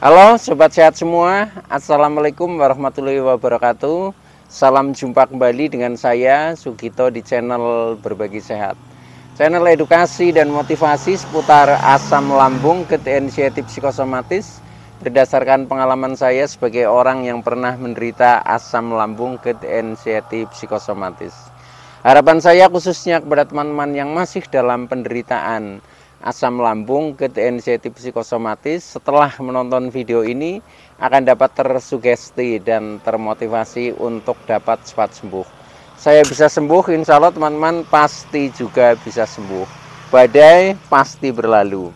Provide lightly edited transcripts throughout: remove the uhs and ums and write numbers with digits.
Halo Sobat Sehat semua, Assalamualaikum warahmatullahi wabarakatuh. Salam jumpa kembali dengan saya Sugito di channel Berbagi Sehat, channel edukasi dan motivasi seputar asam lambung, GERD, inisiatif psikosomatis berdasarkan pengalaman saya sebagai orang yang pernah menderita asam lambung, GERD, inisiatif psikosomatis. Harapan saya khususnya kepada teman-teman yang masih dalam penderitaan asam lambung, GERD, inisiatif psikosomatis, setelah menonton video ini akan dapat tersugesti dan termotivasi untuk dapat cepat sembuh. Saya bisa sembuh, insya Allah teman-teman pasti juga bisa sembuh. Badai pasti berlalu.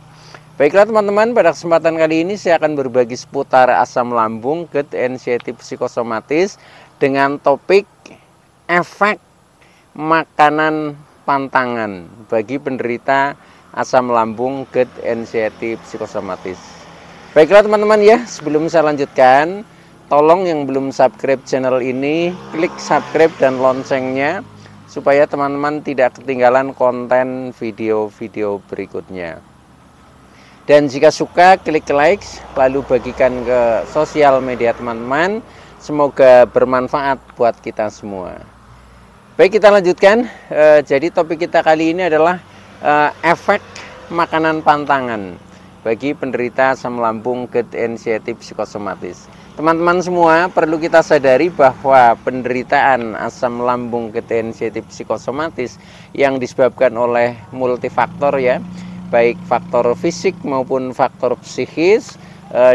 Baiklah teman-teman, pada kesempatan kali ini saya akan berbagi seputar asam lambung, GERD, inisiatif psikosomatis dengan topik efek makanan pantangan bagi penderita asam lambung, GERD, inisiatif psikosomatis. Baiklah teman-teman ya, sebelum saya lanjutkan, tolong yang belum subscribe channel ini, klik subscribe dan loncengnya supaya teman-teman tidak ketinggalan konten video-video berikutnya. Dan jika suka, klik like, lalu bagikan ke sosial media teman-teman. Semoga bermanfaat buat kita semua. Baik, kita lanjutkan. Jadi topik kita kali ini adalah efek makanan pantangan bagi penderita asam lambung, GERD, inisiatif psikosomatis. Teman-teman semua perlu kita sadari bahwa penderitaan asam lambung, GERD, inisiatif psikosomatis yang disebabkan oleh multifaktor ya, baik faktor fisik maupun faktor psikis,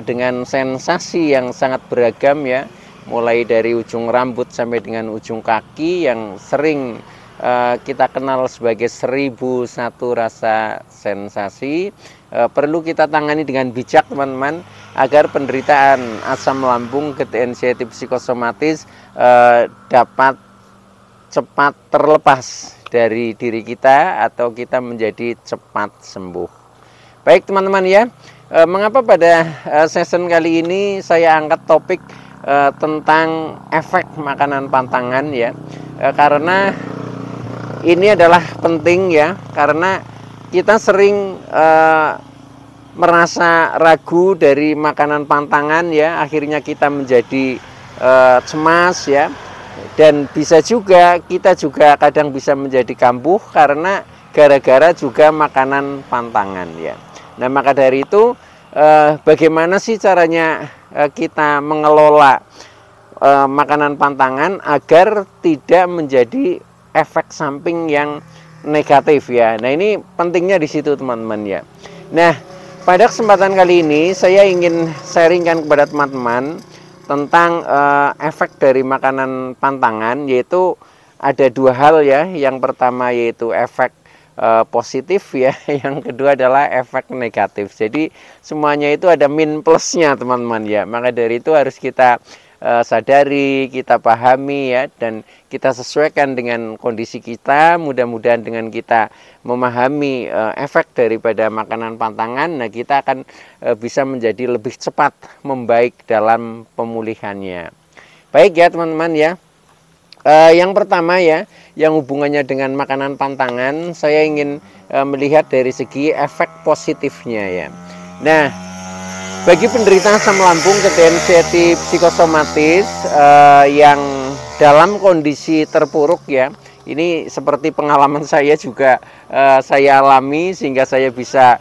dengan sensasi yang sangat beragam ya, mulai dari ujung rambut sampai dengan ujung kaki yang sering kita kenal sebagai 1001 rasa sensasi, perlu kita tangani dengan bijak teman-teman, agar penderitaan asam lambung, GERD, inisiatif psikosomatis dapat cepat terlepas dari diri kita atau kita menjadi cepat sembuh. Baik teman-teman ya, mengapa pada season kali ini saya angkat topik tentang efek makanan pantangan ya, karena ini adalah penting ya, karena kita sering merasa ragu dari makanan pantangan ya, akhirnya kita menjadi cemas ya, dan bisa juga kita juga kadang bisa menjadi kambuh karena gara-gara juga makanan pantangan ya. Nah maka dari itu bagaimana sih caranya kita mengelola makanan pantangan agar tidak menjadi efek samping yang negatif ya. Nah ini pentingnya di situ teman-teman ya. Nah pada kesempatan kali ini saya ingin sharingkan kepada teman-teman tentang efek dari makanan pantangan, yaitu ada dua hal ya. Yang pertama yaitu efek positif ya, yang kedua adalah efek negatif. Jadi semuanya itu ada min plusnya teman-teman ya. Maka dari itu harus kita sadari, kita pahami ya, dan kita sesuaikan dengan kondisi kita. Mudah-mudahan dengan kita memahami efek daripada makanan pantangan, nah kita akan bisa menjadi lebih cepat membaik dalam pemulihannya. Baik ya teman-teman ya, yang pertama ya, yang hubungannya dengan makanan pantangan, saya ingin melihat dari segi efek positifnya ya. Nah bagi penderita asam lambung, GERD, inisiatif psikosomatis yang dalam kondisi terpuruk ya, ini seperti pengalaman saya juga saya alami, sehingga saya bisa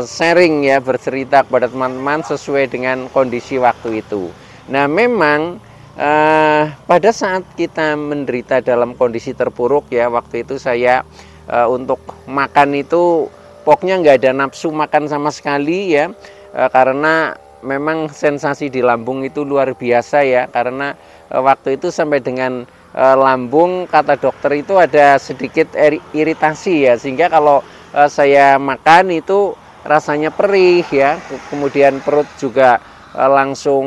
sharing ya, bercerita kepada teman-teman sesuai dengan kondisi waktu itu. Nah memang pada saat kita menderita dalam kondisi terpuruk ya, waktu itu saya untuk makan itu pokoknya nggak ada nafsu makan sama sekali ya. Karena memang sensasi di lambung itu luar biasa ya, karena waktu itu sampai dengan lambung kata dokter itu ada sedikit iritasi ya, sehingga kalau saya makan itu rasanya perih ya, kemudian perut juga langsung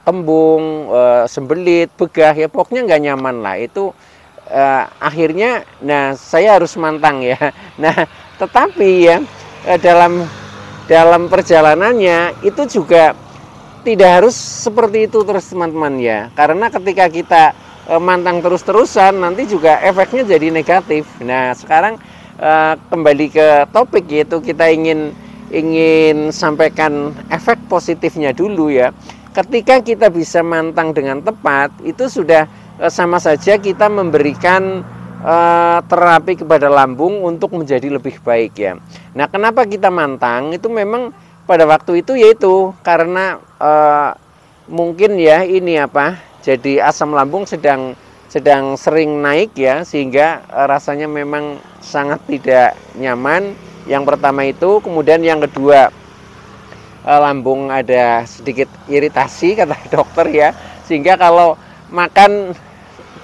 kembung, sembelit, begah ya, pokoknya nggak nyaman lah itu. Akhirnya nah saya harus mantang ya. Nah tetapi ya dalam perjalanannya itu juga tidak harus seperti itu terus teman-teman ya, karena ketika kita mantang terus-terusan nanti juga efeknya jadi negatif. Nah sekarang kembali ke topik, yaitu kita ingin ingin sampaikan efek positifnya dulu ya. Ketika kita bisa mantang dengan tepat, itu sudah sama saja kita memberikan terapi kepada lambung untuk menjadi lebih baik ya. Nah, kenapa kita mantang? Itu memang pada waktu itu yaitu karena mungkin ya ini apa? Jadi asam lambung sedang sering naik ya, sehingga rasanya memang sangat tidak nyaman. Yang pertama itu, kemudian yang kedua lambung ada sedikit iritasi kata dokter ya, sehingga kalau makan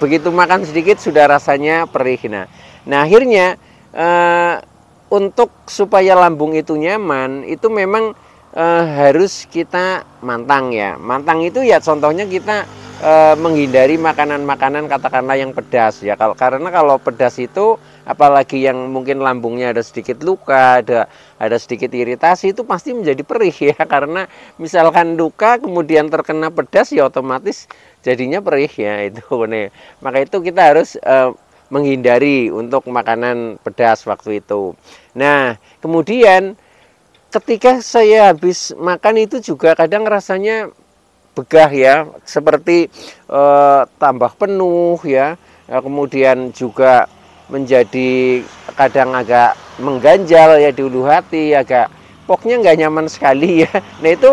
begitu makan sedikit sudah rasanya perih. Nah akhirnya untuk supaya lambung itu nyaman itu memang harus kita mantang ya. Mantang itu ya contohnya kita menghindari makanan-makanan katakanlah yang pedas ya. Karena kalau pedas itu apalagi yang mungkin lambungnya ada sedikit luka, ada sedikit iritasi, itu pasti menjadi perih ya. Karena misalkan luka kemudian terkena pedas ya otomatis jadinya perih ya itu nih. Maka itu kita harus menghindari untuk makanan pedas waktu itu. Nah, kemudian ketika saya habis makan itu juga kadang rasanya begah ya, seperti tambah penuh ya. Kemudian juga menjadi kadang agak mengganjal ya di ulu hati, agak pokoknya nggak nyaman sekali ya. Nah itu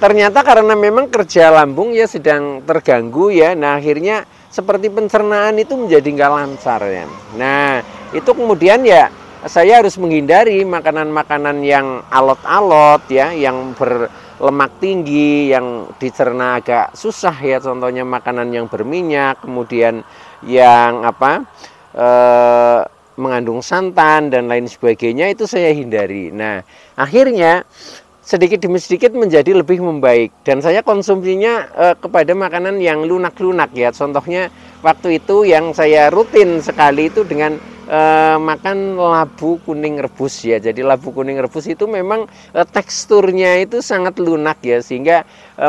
ternyata karena memang kerja lambung ya sedang terganggu ya. Nah akhirnya seperti pencernaan itu menjadi nggak lancar ya. Nah itu kemudian ya saya harus menghindari makanan-makanan yang alot-alot ya, yang berlemak tinggi, yang dicerna agak susah ya. Contohnya makanan yang berminyak, kemudian yang mengandung santan dan lain sebagainya, itu saya hindari. Nah akhirnya sedikit demi sedikit menjadi lebih membaik, dan saya konsumsinya kepada makanan yang lunak-lunak ya. Contohnya waktu itu yang saya rutin sekali itu dengan makan labu kuning rebus ya. Jadi labu kuning rebus itu memang teksturnya itu sangat lunak ya, sehingga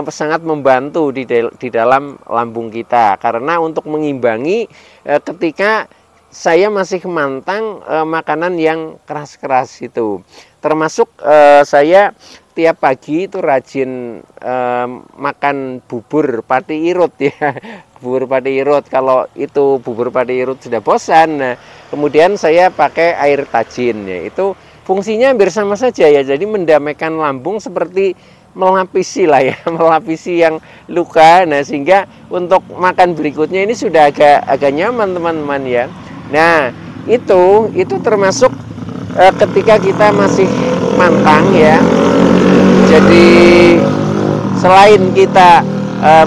sangat membantu di dalam lambung kita. Karena untuk mengimbangi ketika saya masih mantang makanan yang keras-keras itu. Termasuk saya tiap pagi itu rajin makan bubur pati irut ya. Bubur pati irut, kalau itu bubur pati irut sudah bosan, nah kemudian saya pakai air tajin ya. Itu fungsinya hampir sama saja ya. Jadi mendamaikan lambung seperti melapisi lah ya, melapisi yang luka. Nah sehingga untuk makan berikutnya ini sudah agak nyaman teman-teman ya. Nah itu termasuk ketika kita masih mantang ya. Jadi selain kita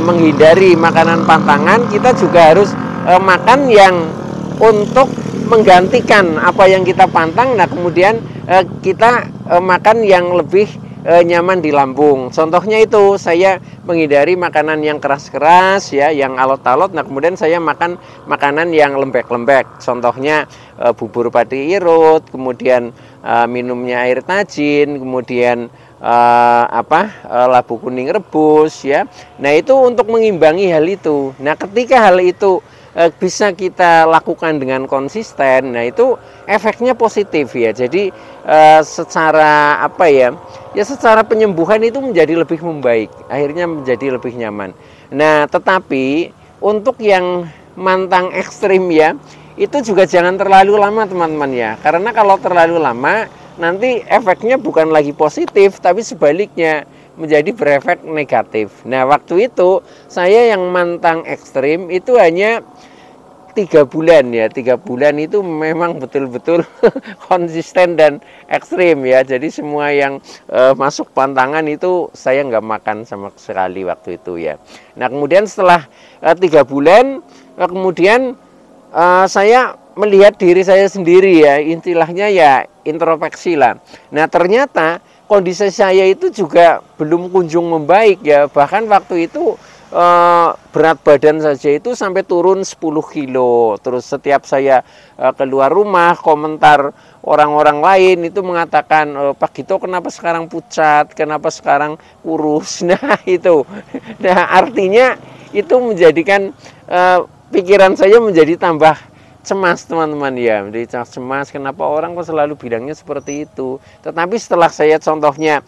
menghindari makanan pantangan, kita juga harus makan yang untuk menggantikan apa yang kita pantang. Nah kemudian kita makan yang lebih nyaman di lambung. Contohnya itu saya menghindari makanan yang keras-keras ya, yang alot-alot. Nah kemudian saya makan makanan yang lembek-lembek. Contohnya bubur pati irut, kemudian minumnya air tajin, kemudian labu kuning rebus ya. Nah itu untuk mengimbangi hal itu. Nah ketika hal itu bisa kita lakukan dengan konsisten, nah itu efeknya positif ya. Jadi secara secara penyembuhan itu menjadi lebih membaik, akhirnya menjadi lebih nyaman. Nah tetapi untuk yang mantang ekstrim ya, itu juga jangan terlalu lama teman-teman ya. Karena kalau terlalu lama nanti efeknya bukan lagi positif, tapi sebaliknya menjadi berefek negatif. Nah waktu itu saya yang mantang ekstrim itu hanya 3 bulan ya. 3 bulan itu memang betul-betul konsisten dan ekstrim ya. Jadi semua yang masuk pantangan itu saya nggak makan sama sekali waktu itu ya. Nah kemudian setelah 3 bulan kemudian saya melihat diri saya sendiri ya, istilahnya ya introspeksi lah. Nah ternyata kondisi saya itu juga belum kunjung membaik ya. Bahkan waktu itu berat badan saja itu sampai turun 10 kilo. Terus setiap saya keluar rumah, komentar orang-orang lain itu mengatakan, Pak Gito kenapa sekarang pucat, kenapa sekarang kurus. Nah itu, nah artinya itu menjadikan pikiran saya menjadi tambah cemas teman-teman ya, menjadi cemas kenapa orang kok selalu bilangnya seperti itu. Tetapi setelah saya contohnya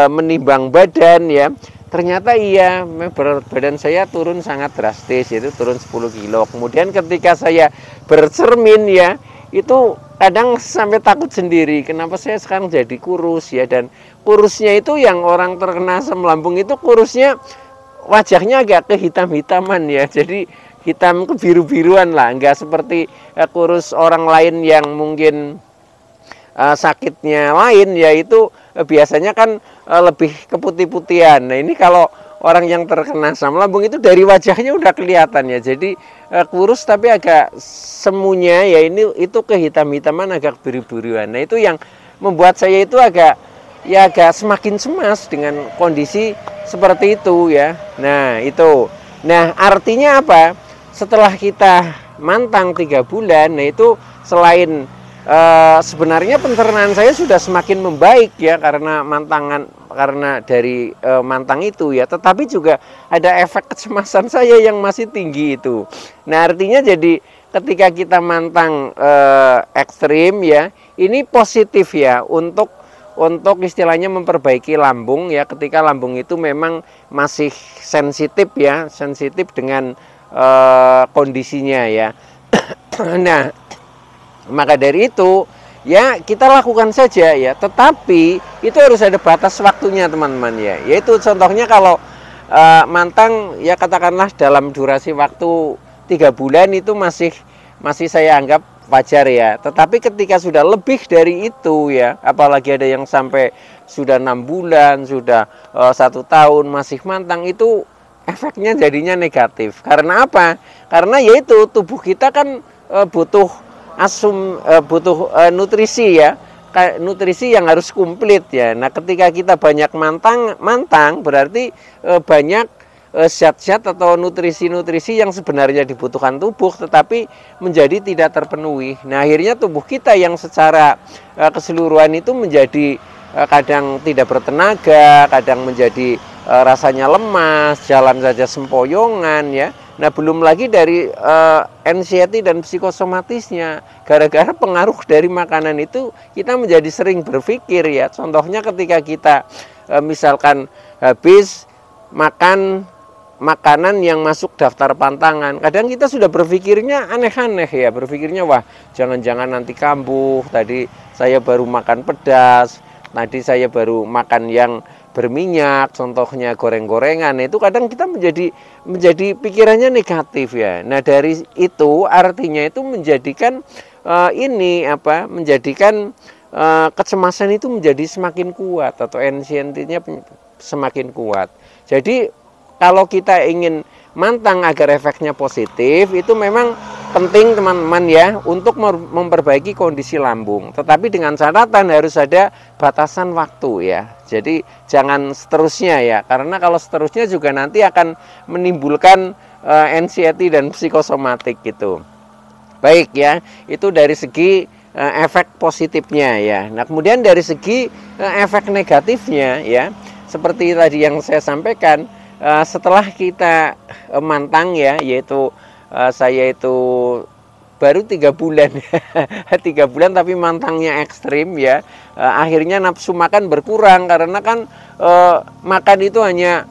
menimbang badan ya, ternyata iya berat badan saya turun sangat drastis, yaitu turun 10 kilo. Kemudian ketika saya bercermin ya, itu kadang sampai takut sendiri kenapa saya sekarang jadi kurus ya. Dan kurusnya itu yang orang terkena asam lambung itu kurusnya wajahnya agak kehitam-hitaman ya, jadi hitam kebiru-biruan lah, nggak seperti kurus orang lain yang mungkin sakitnya lain, yaitu biasanya kan lebih keputih-putihan. Nah ini kalau orang yang terkena asam lambung itu dari wajahnya udah kelihatan ya, jadi kurus tapi agak semunya ya, ini itu kehitam-hitaman agak biru-biruan. Nah itu yang membuat saya itu agak semakin cemas dengan kondisi seperti itu ya. Nah itu, nah artinya apa? Setelah kita mantang 3 bulan, nah itu selain sebenarnya pencernaan saya sudah semakin membaik ya karena dari mantang itu ya, tetapi juga ada efek kecemasan saya yang masih tinggi itu. Nah artinya jadi ketika kita mantang ekstrim ya, ini positif ya untuk istilahnya memperbaiki lambung ya, ketika lambung itu memang masih sensitif ya, sensitif dengan kondisinya ya. Nah maka dari itu ya kita lakukan saja ya, tetapi itu harus ada batas waktunya teman-teman ya, yaitu contohnya kalau mantang ya katakanlah dalam durasi waktu 3 bulan itu masih saya anggap wajar ya. Tetapi ketika sudah lebih dari itu ya, apalagi ada yang sampai sudah 6 bulan, sudah 1 tahun masih mantang, itu efeknya jadinya negatif. Karena apa? Karena yaitu tubuh kita kan butuh nutrisi ya, nutrisi yang harus komplit ya. Nah ketika kita banyak mantang berarti banyak zat-zat atau nutrisi-nutrisi yang sebenarnya dibutuhkan tubuh tetapi menjadi tidak terpenuhi. Nah akhirnya tubuh kita yang secara keseluruhan itu menjadi kadang tidak bertenaga, kadang menjadi rasanya lemas, jalan saja sempoyongan ya. Nah belum lagi dari anxiety dan psikosomatisnya, gara-gara pengaruh dari makanan itu kita menjadi sering berpikir ya. Contohnya ketika kita misalkan habis makan makanan yang masuk daftar pantangan, kadang kita sudah berpikirnya aneh-aneh ya, berpikirnya wah jangan-jangan nanti kambuh, tadi saya baru makan pedas, tadi saya baru makan yang berminyak, contohnya goreng-gorengan. Itu kadang kita menjadi pikirannya negatif ya. Nah dari itu artinya itu menjadikan menjadikan kecemasan itu menjadi semakin kuat atau anxiety-nya semakin kuat. Jadi kalau kita ingin mantang agar efeknya positif, itu memang penting teman-teman ya untuk memperbaiki kondisi lambung. Tetapi dengan catatan harus ada batasan waktu ya. Jadi jangan seterusnya ya, karena kalau seterusnya juga nanti akan menimbulkan anxiety dan psikosomatik gitu. Baik ya, itu dari segi efek positifnya ya. Nah kemudian dari segi efek negatifnya ya, seperti tadi yang saya sampaikan, setelah kita mantang ya, yaitu saya itu baru 3 bulan 3 bulan tapi mantangnya ekstrim ya, akhirnya nafsu makan berkurang karena kan makan itu hanya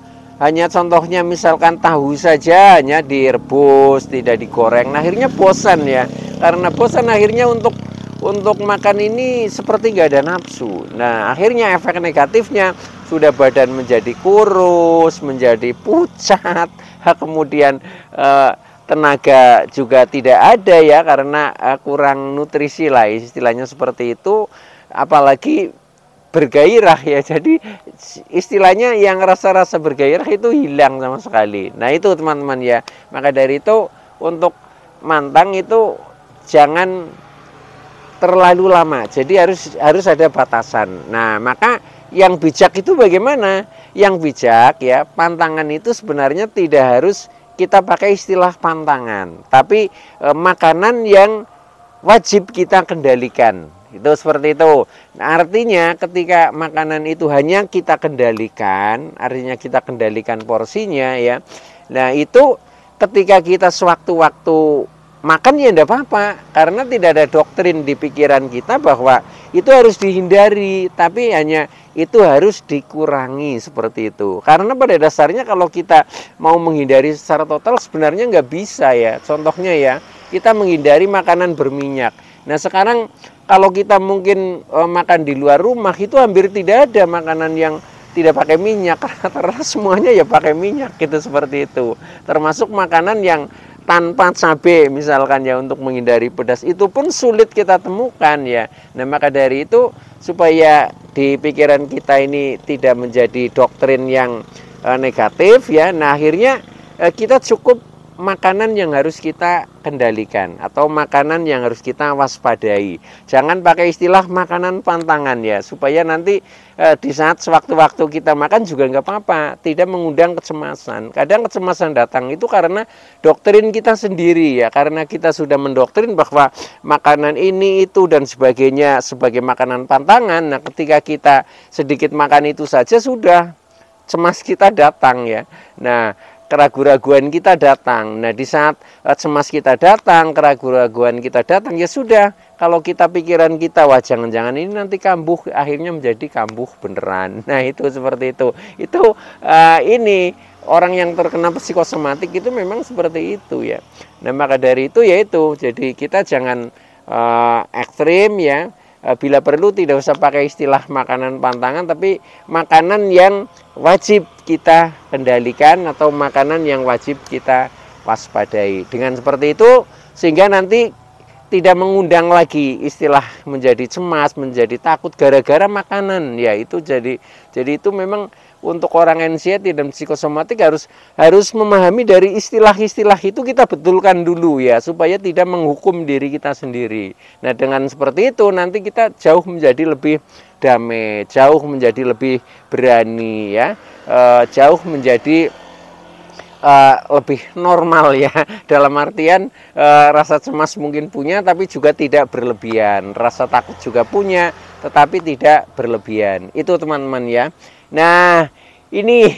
contohnya misalkan tahu saja hanya direbus tidak digoreng. Nah akhirnya bosan ya, karena bosan akhirnya untuk makan ini seperti nggak ada nafsu. Nah akhirnya efek negatifnya sudah badan menjadi kurus, menjadi pucat, kemudian tenaga juga tidak ada ya, karena kurang nutrisi lah istilahnya seperti itu, apalagi bergairah ya. Jadi istilahnya yang rasa-rasa bergairah itu hilang sama sekali. Nah itu teman-teman ya, maka dari itu untuk mantang itu jangan terlalu lama, jadi harus ada batasan. Nah maka yang bijak itu bagaimana? Yang bijak ya, pantangan itu sebenarnya tidak harus kita pakai istilah pantangan, tapi makanan yang wajib kita kendalikan. Itu seperti itu. Nah, artinya ketika makanan itu hanya kita kendalikan, artinya kita kendalikan porsinya ya. Nah, itu ketika kita sewaktu-waktu makan ya enggak apa-apa, karena tidak ada doktrin di pikiran kita bahwa itu harus dihindari, tapi hanya itu harus dikurangi seperti itu. Karena pada dasarnya kalau kita mau menghindari secara total sebenarnya nggak bisa ya. Contohnya ya, kita menghindari makanan berminyak. Nah sekarang kalau kita mungkin makan di luar rumah itu hampir tidak ada makanan yang tidak pakai minyak, karena semuanya ya pakai minyak gitu, seperti itu. Termasuk makanan yang tanpa cabai misalkan ya, untuk menghindari pedas itu pun sulit kita temukan ya. Nah maka dari itu supaya di pikiran kita ini tidak menjadi doktrin yang negatif ya, nah akhirnya kita cukup makanan yang harus kita kendalikan atau makanan yang harus kita waspadai. Jangan pakai istilah makanan pantangan ya, supaya nanti di saat sewaktu-waktu kita makan juga nggak apa-apa, tidak mengundang kecemasan. Kadang kecemasan datang itu karena doktrin kita sendiri ya, karena kita sudah mendoktrin bahwa makanan ini itu dan sebagainya sebagai makanan pantangan. Nah ketika kita sedikit makan itu saja sudah cemas kita datang ya. Nah keraguan-raguan kita datang. Nah di saat cemas kita datang, keraguan-raguan kita datang, ya sudah, kalau kita pikiran kita, wah jangan-jangan ini nanti kambuh, akhirnya menjadi kambuh beneran. Nah itu seperti itu. Itu ini orang yang terkena psikosomatik itu memang seperti itu ya. Nah maka dari itu yaitu, jadi kita jangan ekstrim ya. Bila perlu tidak usah pakai istilah makanan pantangan, tapi makanan yang wajib kita kendalikan atau makanan yang wajib kita waspadai. Dengan seperti itu sehingga nanti tidak mengundang lagi istilah menjadi cemas, menjadi takut gara-gara makanan. Ya itu jadi itu memang untuk orang anxiety dan psikosomatik harus memahami dari istilah-istilah itu, kita betulkan dulu ya, supaya tidak menghukum diri kita sendiri. Nah dengan seperti itu nanti kita jauh menjadi lebih damai, jauh menjadi lebih berani ya, jauh menjadi lebih normal ya, dalam artian rasa cemas mungkin punya tapi juga tidak berlebihan, rasa takut juga punya tetapi tidak berlebihan. Itu teman-teman ya. Nah ini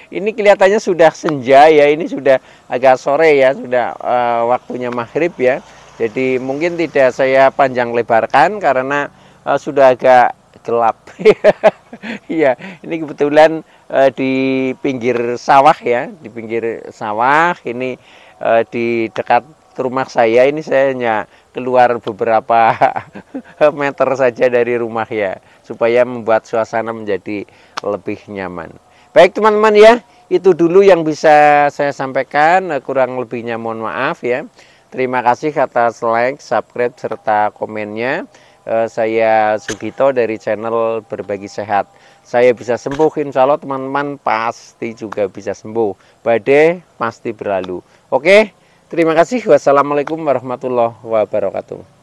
ini kelihatannya sudah senja ya, ini sudah agak sore ya, sudah waktunya maghrib ya. Jadi mungkin tidak saya panjang lebarkan karena sudah agak gelap. Iya, ini kebetulan di pinggir sawah ya, di pinggir sawah ini, di dekat rumah saya ini. Saya hanya keluar beberapa meter saja dari rumah ya, supaya membuat suasana menjadi lebih nyaman. Baik teman-teman ya, itu dulu yang bisa saya sampaikan, kurang lebihnya mohon maaf ya. Terima kasih atas like, subscribe serta komennya. Saya Sugito dari channel Berbagi Sehat. Saya bisa sembuh, insya Allah teman-teman pasti juga bisa sembuh. Badai pasti berlalu. Oke, terima kasih. Wassalamualaikum warahmatullahi wabarakatuh.